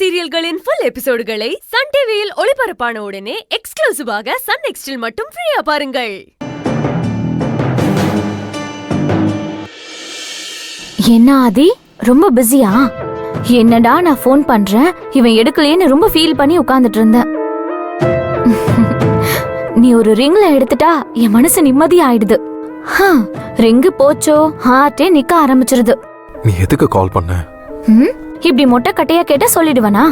சீரியல்களின் full எபிசோடுகளை Sun டிவியில் ஒளிபரப்பான உடனே எக்ஸ்க்ளூசிவாக சன் நெக்ஸ்டில் மட்டும் ஃப்ரீயா பாருங்கள். என்ன ஆதி, ரொம்ப பிஸியா? என்னடா நான் ஃபோன் பண்றேன், இவன் எடுக்கலையேன்னு ரொம்ப ஃபீல் பண்ணி உட்கார்ந்துட்டு இருந்தேன். நீ ஒரு ரிங்ல எடுத்துட்டா என் மனசு நிம்மதி ஆயிடுது. ரிங்கு போச்சோ ஹார்ட்டே நிக்க ஆரம்பிச்சிருது. நீ எதுக்கு கால் பண்ண? இப்படி மொட்டை கட்டையா கேட்டா சொல்லிடுவனா?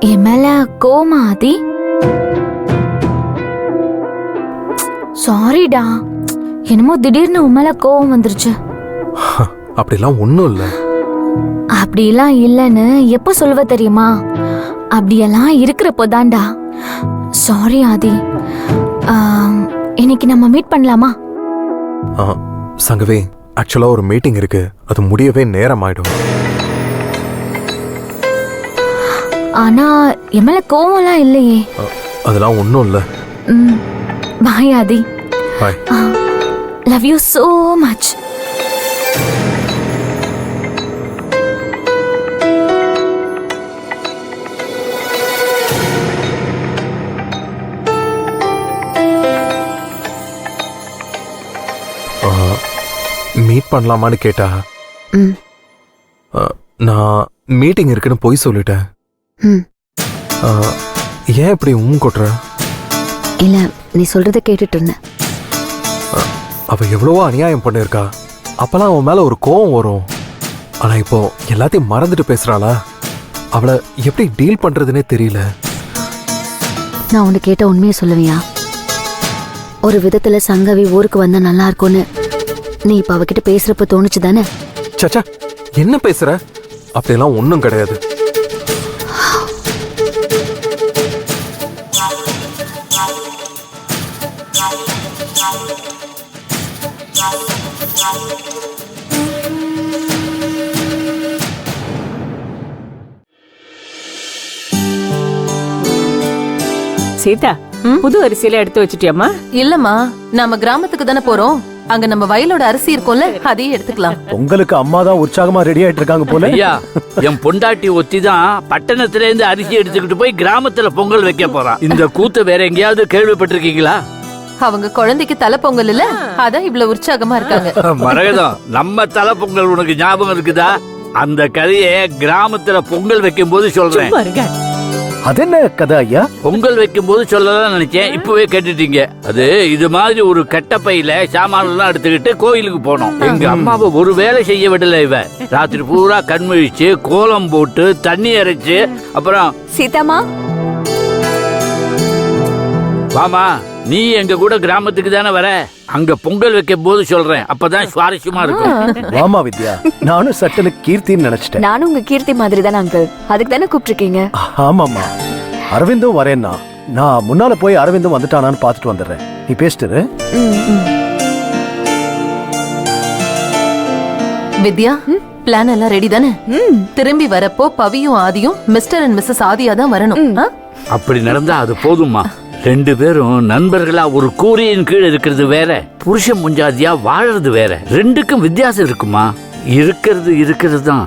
என் மேல கோவமா ஆதி? சாரிடா, என்னமோ திடீர்னு உன் மேல கோவம் வந்துருச்சு. அப்படிலாம் ஒண்ணும் இல்ல. அப்படிலாம் இல்லன்னு எப்ப சொல்லுவ தெரியுமா? அப்படியெல்லாம் இருக்கிறப்போதான்டா. சாரி ஆதி. இன்னைக்கு நம்ம மீட் பண்ணலாமா? சங்கவி, ஆக்சுவலா ஒரு மீட்டிங் இருக்கு, அது முடியவே நேரம் ஆயிடும். ஆனா என் மேல கோவம்லாம் இல்லையே. அதெல்லாம் ஒண்ணும் இல்ல. Bye Aadhi. Bye. Love you so much. Meet பண்ணலாமான்னு கேட்டா நான் மீட்டிங் இருக்குன்னு போய் சொல்லிட்டேன். ஏன் இப்படி கொட்டுற? இல்ல, நீ சொல்றத கேட்டுட்டு இருந்தேன். அவ எவ்வளவோ அநியாயம் பண்ணிருக்கா, அப்பெல்லாம் அவன் மேல ஒரு கோவம் வரும். ஆனா இப்போ எல்லாத்தையும் மறந்துட்டு பேசுறாளா? அவளை எப்படி டீல் பண்றதுன்னே தெரியல. நான் உன்னை கேட்ட உண்மையை சொல்லுவியா? ஒரு விதத்துல சங்கவி ஊருக்கு வந்தா நல்லா இருக்கும்னு நீ இப்ப அவகிட்ட பேசுறப்ப தோணுச்சு தானே? சச்சா, என்ன பேசுற? அப்படியெல்லாம் ஒண்ணும் கிடையாது. சீதா, புது அரிசியில எடுத்து வச்சிட்டியம்மா? இல்லம்மா, நாம கிராமத்துக்கு தானே போறோம். அங்க நம்ம வயலோட அரிசி இருக்கும்ல, அதையே எடுத்துக்கலாம். உங்களுக்கு அம்மா தான் உற்சாகமா ரெடி ஆயிட்டு இருக்காங்க போல. ஐயா, என் பொண்டாட்டி ஒத்தி தான் பட்டணத்துல இருந்து அரிசி எடுத்துக்கிட்டு போய் கிராமத்துல பொங்கல் வைக்க போறான். இந்த கூத்து வேற எங்கேயாவது கேள்விப்பட்டிருக்கீங்களா? அவங்க குழந்தைக்கு தலை பொங்கல் இல்ல, அதான் இவ்வளவு உற்சாகமா இருக்காங்க. மரகதம், நம்ம தலை பொங்கல் உனக்கு ஞாபகம் இருக்குதா? அந்த கதையை கிராமத்துல பொங்கல் வைக்கும் போது சொல்றேன். அது என்ன கதை ஐயா? பொங்கல் வைக்கும் போது சொல்லலாம் நினைச்சேன், இப்பவே கேட்டுட்டீங்க. அது இது மாதிரி ஒரு கட்டப்பையில சாமான் எல்லாம் எடுத்துக்கிட்டு கோயிலுக்கு போனோம். எங்க அம்மாவை ஒரு வேலை செய்ய விடல இவ. ராத்திரி பூரா கண்முழிச்சு கோலம் போட்டு தண்ணி அரைச்சு, அப்புறம் சீதாமா வாமா, நீ எங்க கூட கிராமத்துக்கு தானே வர, அங்க பொங்கல் வைக்கும் போது சொல்றேன், அப்பதான் சுவாரஸ்யமா இருக்கும். வாமா வித்யா, நானும் சட்டனு கீர்த்தின்னு நினைச்சிட்டேன். நானும் உங்க கீர்த்தி மாதிரி தானே அங்கிள், அதுக்கு தானே கூப்பிட்டுருக்கீங்க. ஆமாமா, அரவிந்தும் வரேன்னா நான் முன்னால போய் அரவிந்தும் வந்துட்டானான்னு பாத்துட்டு வந்துடுறேன். நீ பேசிட்டு. வித்யா, பிளான் எல்லாம் ரெடி தானே? திரும்பி வரப்போ பவியும் ஆதியும் மிஸ்டர் அண்ட் மிஸ்ஸஸ் ஆதியா தான் வரணும். அப்படி நடந்தா அது போதுமா? ரெண்டு பேரும் நண்பர்களா ஒரு கூரையின் கீழ் இருக்கிறது வேற, புருஷன் முஞ்சாதியா வாழறது வேற. ரெண்டுக்கும் வித்தியாசம் இருக்குமா? இருக்கிறது தான்,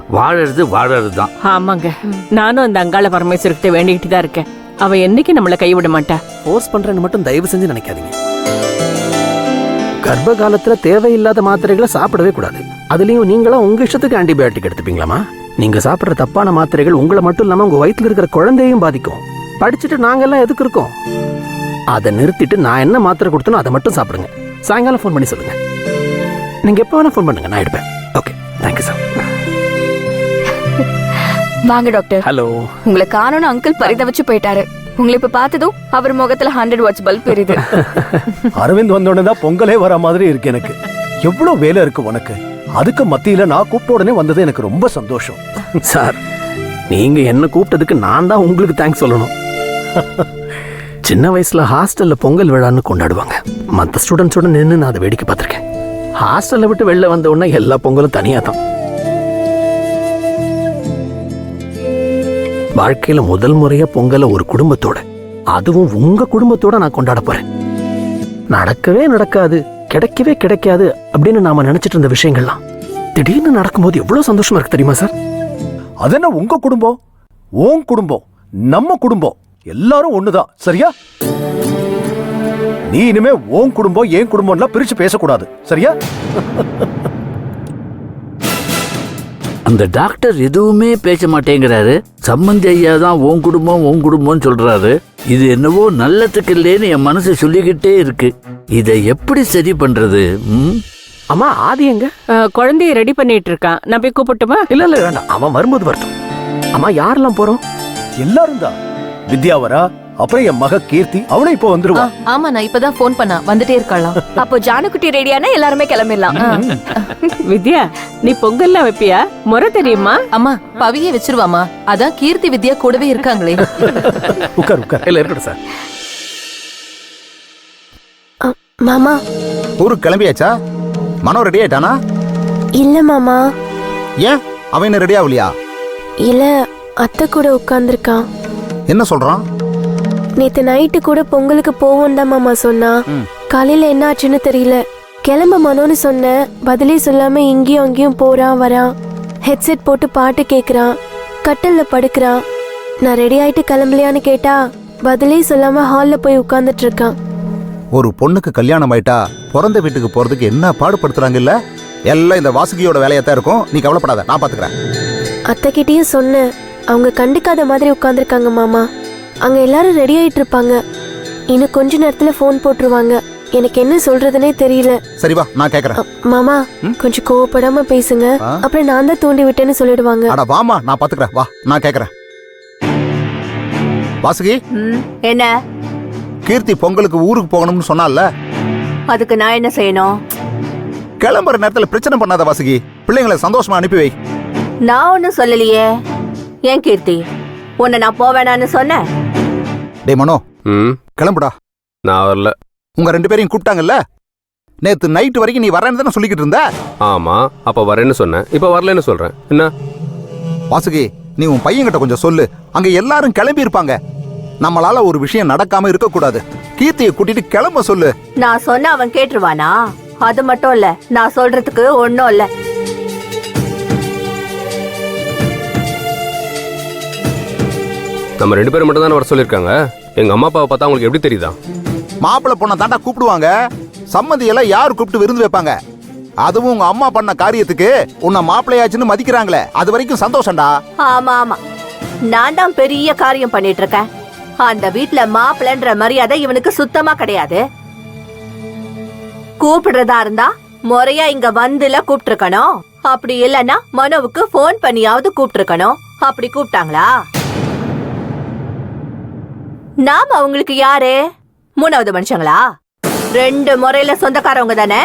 வாழறது தான். ஆமாங்க, நானும் அந்த அங்காள பரமேஸ்வரர்கிட்ட வேண்டிக்கிட்டு தான் இருக்கேன். அவ என்னைக்கு நம்மள கைவிட மாட்டா. ஃபோர்ஸ் பண்றேன்னு மட்டும் தயவு செஞ்சு நினைக்காதீங்க. கர்ப்ப காலத்துல தேவையில்லாத மாத்திரைகளை சாப்பிடவே கூடாது. அதுலயும் நீங்களா உங்க இஷ்டத்துக்கு ஆன்டிபயோட்டிக் எடுத்துப்பீங்களாமா? நீங்க சாப்பிடுற தப்பான மாத்திரைகள் உங்களை மட்டும் இல்லாம உங்க வயிற்றுல இருக்கிற குழந்தையும் பாதிக்கும். படிச்சுட்டு நாங்கெல்லாம் எதுக்கு இருக்கோம்? அதை நிறுத்திட்டு நான் என்ன மாத்திரை கொடுத்தனோ அதை மட்டும் சாப்பிடுங்க. சாயங்காலம் ஃபோன் பண்ணி சொல்லுங்க. நீங்க எப்போ வேணா ஃபோன் பண்ணுங்க, நான் எடுப்பேன். Okay, thank you sir. வாங்க டாக்டர். ஹலோ. உங்களை காணோன்னு அங்கிள் பரிதவிச்சு போயிட்டாரு. உங்களை இப்ப பார்த்ததும் அவர் முகத்துல 100 வாட்ஸ் பல்ப் எரியுது. அரவிந்த் வந்தோடனே தான் பொங்கலே வர மாதிரி இருக்கு எனக்கு. எவ்வளவு வேலை இருக்கு உனக்கு, அதுக்கு மத்தியில நான் கூப்பிட்ட உடனே வந்தது எனக்கு ரொம்ப சந்தோஷம். சார், நீங்க என்ன கூப்பிட்டதுக்கு நான் தான் உங்களுக்கு தேங்க்ஸ் சொல்லணும். சின்ன வயசுல ஹாஸ்டல்ல பொங்கல் விழான்னு கொண்டாடுவாங்க. மற்ற ஸ்டூடெண்ட்ஸோட நின்று நான் அதை வேடிக்கை பார்த்திருக்கேன். ஹாஸ்டல்ல விட்டு வெளில வந்த உடனே எல்லா பொங்கலும் தனியா தான். வாழ்க்கையில முதல் முறையா பொங்கலை ஒரு குடும்பத்தோட, அதுவும் உங்க குடும்பத்தோட நான் கொண்டாட போறேன். நடக்கவே நடக்காது, கிடைக்கவே கிடைக்காது அப்படின்னு நாம நினைச்சிட்டு இருந்த விஷயங்கள்லாம் திடீர்னு நடக்கும்போது எவ்வளவு சந்தோஷமா இருக்கு தெரியுமா சார்? அது என்ன உங்க குடும்பம், உன் குடும்பம், நம்ம குடும்பம், எல்லாரும் ஒண்ணுதான். சரியா? நீ இனிமே உன் குடும்பம் என் குடும்பம்லாம் பிரிச்சு பேசக்கூடாது. சரியா? அந்த டாக்டர் எதுவுமே பேச மாட்டேங்கிறாரு. சம்பந்தி ஐயா தான் உன் குடும்பம்னு சொல்றாரு. இது என்னவோ நல்லதுக்கு இல்லேன்னு என் மனசு சொல்லிக்கிட்டே இருக்கு. இதை எப்படி சரி பண்றது? அம்மா ஆதி எங்க? குழந்தைய ரெடி பண்ணிட்டு இருக்கான். நான் போய் கூப்பிட்டுமா? இல்ல இல்ல வேண்டாம், அவன் வரும்போது வரட்டும். அம்மா யாரெல்லாம் போறோம்? எல்லாரும் தான். வித்யா வரா, அப்புறம் என் மக கீர்த்தி, அவளும் இப்போ வந்துருவா. ஆமா, நான் இப்பதான் போன் பண்ணா, வந்துட்டே இருக்கலாம். அப்போ ஜானுக்குட்டி ரெடியானா எல்லாருமே கிளம்பிடலாம். வித்யா, நீ பொங்கல்லாம் வைப்பியா? முறை தெரியுமா? அம்மா பவியே வச்சிருவாமா, அதான் கீர்த்தி வித்யா கூடவே இருக்காங்களே. உட்கார் உட்கார். இல்ல இருக்கட்டும் சார். மாமா ஊருக்கு கிளம்பியாச்சா? மனோ ரெடி ஆயிட்டானா? இல்ல மாமா. ஏன் அவன் என்ன ரெடி ஆகலையா? இல்ல, அத்தை கூட உட்கார்ந்துருக்கான். என்ன சொல்றான்? நேத்து நைட்டு கூட பொங்கலுக்கு போவோம் தான் மாமா சொன்னா. காலையில என்ன ஆச்சுன்னு தெரியல. கிளம்ப மனோன்னு சொன்னேன், பதிலே சொல்லாம இங்கேயும் அங்கேயும் போறான் வரான். ஹெட்செட் போட்டு பாட்டு கேக்குறான், கட்டல்ல படுக்கிறான். நான் ரெடி ஆயிட்டு கிளம்பலையான்னு கேட்டா பதிலே சொல்லாம ஹால்ல போய் உட்கார்ந்துட்டு இருக்கான். ஒரு பொண்ணுக்கு கல்யாணம் ஆயிட்டா பிறந்த வீட்டுக்கு போறதுக்கு என்ன பாடுபடுத்துறாங்க இல்ல? எல்லாம் இந்த வாசுகியோட வேலையாத்தான் இருக்கும். நீ கவலைப்படாத, நான் பாத்துக்கிறேன். அத்தைக்கிட்டயும் சொன்னேன், அவங்க கண்டுக்காத மாதிரி உட்கார்ந்துருக்காங்க மாமா. அங்க எல்லாரும் ரெடி ஆயிட்டு இருப்பாங்க. இன்னும் கொஞ்ச நேரத்துல போன் போட்டுருவாங்க. எனக்கு என்ன சொல்றதுனே தெரியல. சரி வா, நான் கேக்குறேன். மாமா கொஞ்சம் கோவப்படாம பேசுங்க, அப்புறம் நான் தான் தூண்டி விட்டேன்னு சொல்லிடுவாங்க. அட வாமா, நான் பாத்துக்கிறேன். வா, நான் கேக்குறேன். வாசுகி, என்ன? கீர்த்தி பொங்கலுக்கு ஊருக்கு போகணும்னு சொன்னால, அதுக்கு நான் என்ன செய்யணும்? கிளம்புற நேரத்துல பிரச்சனை பண்ணாத வாசுகி. பிள்ளைங்களை சந்தோஷமா அனுப்பி வை. நான் ஒன்னும் சொல்லலையே. ஏன் கீர்த்தி, உன்னை நான் போவேனான்னு சொன்னேன்? டே மனோ, கிளம்புடா. நான் வரல. உங்க 2 பேரையும் கூப்பிட்டாங்கல்ல? நேத்து நைட் வரைக்கும் நீ வரேன்னு தானே சொல்லிக்கிட்டு இருந்த? ஆமா, அப்ப வரேன்னு சொன்னேன், இப்ப வரலன்னு சொல்றேன். என்ன வாசுகி, நீ உன் பையன்கிட்ட கொஞ்சம் சொல்லு. அங்க எல்லாரும் கிளம்பி இருப்பாங்க. நம்மளால ஒரு விஷயம் நடக்காம இருக்க கூடாது. கீர்த்தியை கூட்டிட்டு கிளம்ப சொல்லு. நான் சொன்ன அவன் கேட்டுருவானா? அது மட்டும் இல்ல, நான் சொல்றதுக்கு ஒன்னும் இல்ல. நம்ம 2 பேரும் மட்டும் தானே வர சொல்லிருக்காங்க. எங்க அம்மா அப்பாவை பார்த்தா உங்களுக்கு எப்படி தெரியுதா? மாப்பிள்ளை பொண்ணை தாண்டா கூப்பிடுவாங்க. சம்மந்தி எல்லாம் யாரு கூப்பிட்டு விருந்து வைப்பாங்க? அதுவும் உங்க அம்மா பண்ண காரியத்துக்கு உன்னை மாப்பிள்ளையாச்சுன்னு மதிக்கிறாங்களே, அது வரைக்கும் சந்தோஷம்டா. ஆமா ஆமா, நான் தான் பெரிய காரியம் பண்ணிட்டு இருக்கேன். அந்த வீட்ல மாப்பிள்ளன்ற மரியாதை இவனுக்கு சுத்தமா கிடையாது. கூப்பிடுறதா இருந்தா முறையா இங்க வந்துல கூப்பிட்டுருக்கணும். அப்படி இல்லன்னா மனோவுக்கு போன் பண்ணியாவது கூப்பிட்டுருக்கணும். அப்படி கூப்பிட்டாங்களா? நாம அவங்களுக்கு யாரு? 3வது மனுஷங்களா? 2 முறையில சொந்தக்காரவங்க தானே.